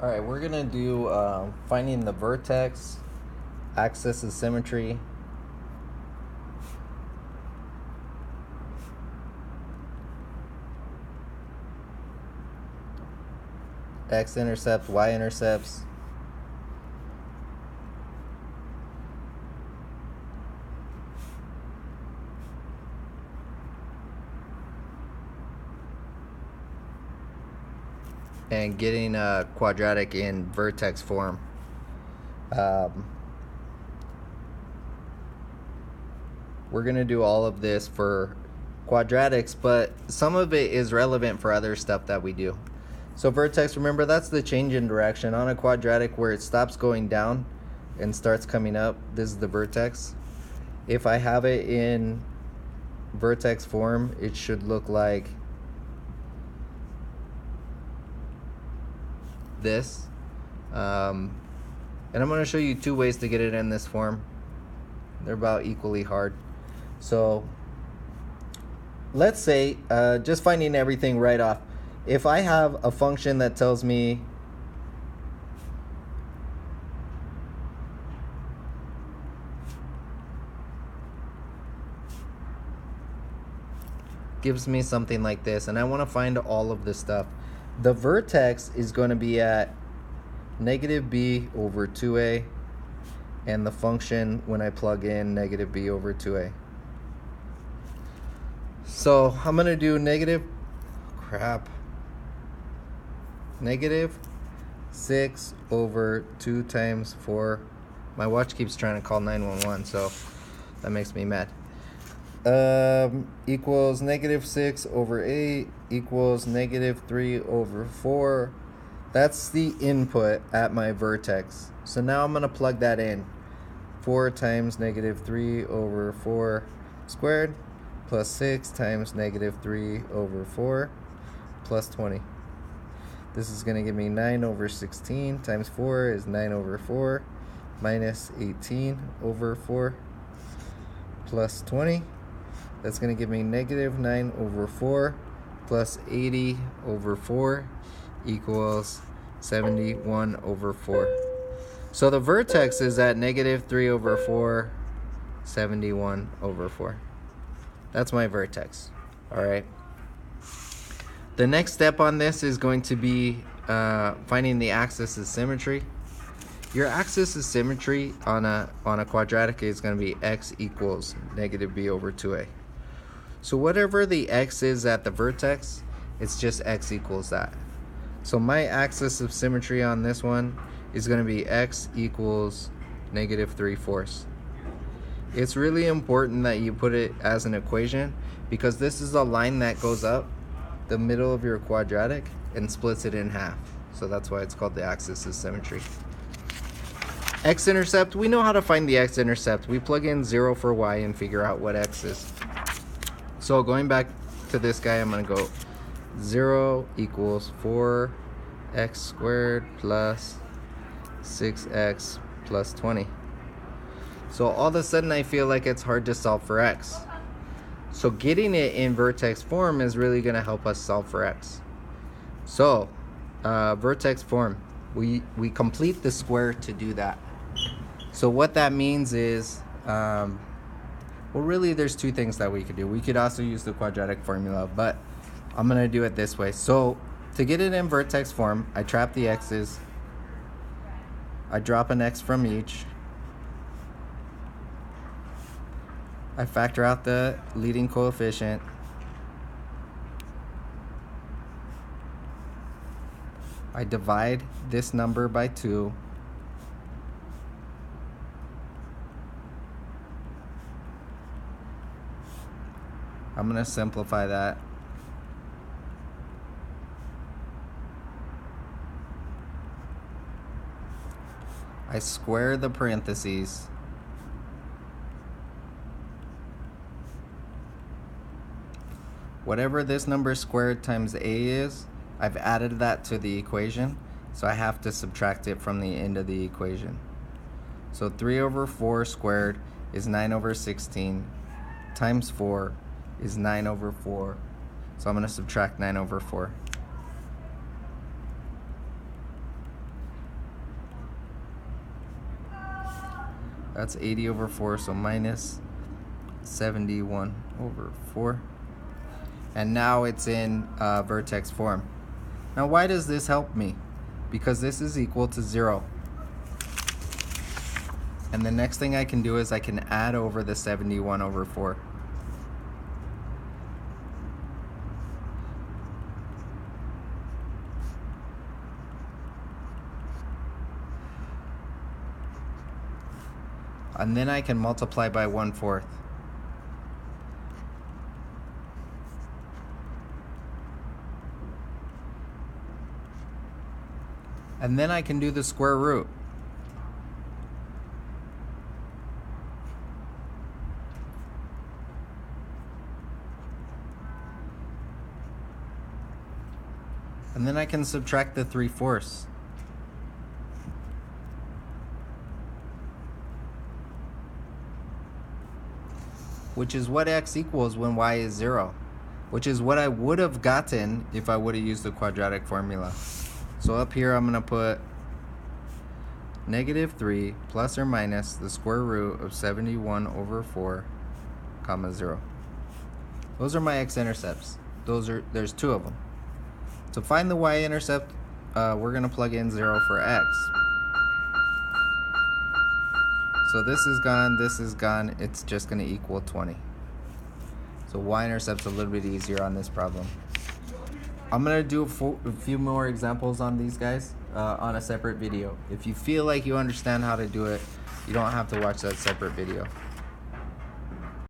Alright, we're gonna do finding the vertex, axis of symmetry, x-intercept, y-intercepts, and getting a quadratic in vertex form. We're gonna do all of this for quadratics, but some of it is relevant for other stuff that we do. So vertex, remember, that's the change in direction. On a quadratic where it stops going down and starts coming up, this is the vertex. If I have it in vertex form, it should look like this. And I'm going to show you two ways to get it in this form. They're about equally hard. So let's say, just finding everything right off, if I have a function that tells me gives me something like this, and I want to find all of this stuff, the vertex is going to be at negative b over 2a, and the function, when I plug in, negative b over 2a. So I'm going to do negative 6 over 2 times 4. My watch keeps trying to call 911, so that makes me mad. Equals negative 6 over 8 equals negative 3 over 4. That's the input at my vertex. So now I'm going to plug that in. 4 times negative 3 over 4 squared plus 6 times negative 3 over 4 plus 20. This is going to give me 9 over 16 times 4 is 9 over 4 minus 18 over 4 plus 20. That's going to give me negative 9 over 4 plus 80 over 4 equals 71 over 4. So the vertex is at negative 3 over 4, 71 over 4. That's my vertex. All right. The next step on this is going to be finding the axis of symmetry. Your axis of symmetry on a quadratic is going to be x equals negative b over 2a. So whatever the x is at the vertex, it's just x equals that. So my axis of symmetry on this one is going to be x equals negative 3/4. It's really important that you put it as an equation, because this is a line that goes up the middle of your quadratic and splits it in half. So that's why it's called the axis of symmetry. X-intercept, we know how to find the x-intercept. We plug in 0 for y and figure out what x is. So going back to this guy, I'm going to go 0 equals 4x squared plus 6x plus 20. So all of a sudden I feel like it's hard to solve for x. So getting it in vertex form is really going to help us solve for x. So vertex form, we complete the square to do that. So what that means is, well, really there's two things that we could do. We could also use the quadratic formula, but I'm going to do it this way. So to get it in vertex form, I trap the x's, I drop an x from each, I factor out the leading coefficient, I divide this number by 2, I'm going to simplify that. I square the parentheses. Whatever this number squared times a is, I've added that to the equation, so I have to subtract it from the end of the equation. So 3 over 4 squared is 9 over 16 times 4 is 9 over 4. So I'm going to subtract 9 over 4. That's 80 over 4, so minus 71 over 4. And now it's in vertex form. Now why does this help me? Because this is equal to 0. And the next thing I can do is I can add over the 71 over 4. And then I can multiply by 1/4. And then I can do the square root. And then I can subtract the 3/4. Which is what x equals when y is 0. Which is what I would have gotten if I would have used the quadratic formula. So up here I'm going to put -3 plus or minus the square root of 71 over 4, comma 0. Those are my x-intercepts. There's 2 of them. To find the y-intercept, we're going to plug in 0 for x. So this is gone, it's just going to equal 20. So y-intercept's a little bit easier on this problem. I'm going to do a few more examples on these guys on a separate video. If you feel like you understand how to do it, you don't have to watch that separate video.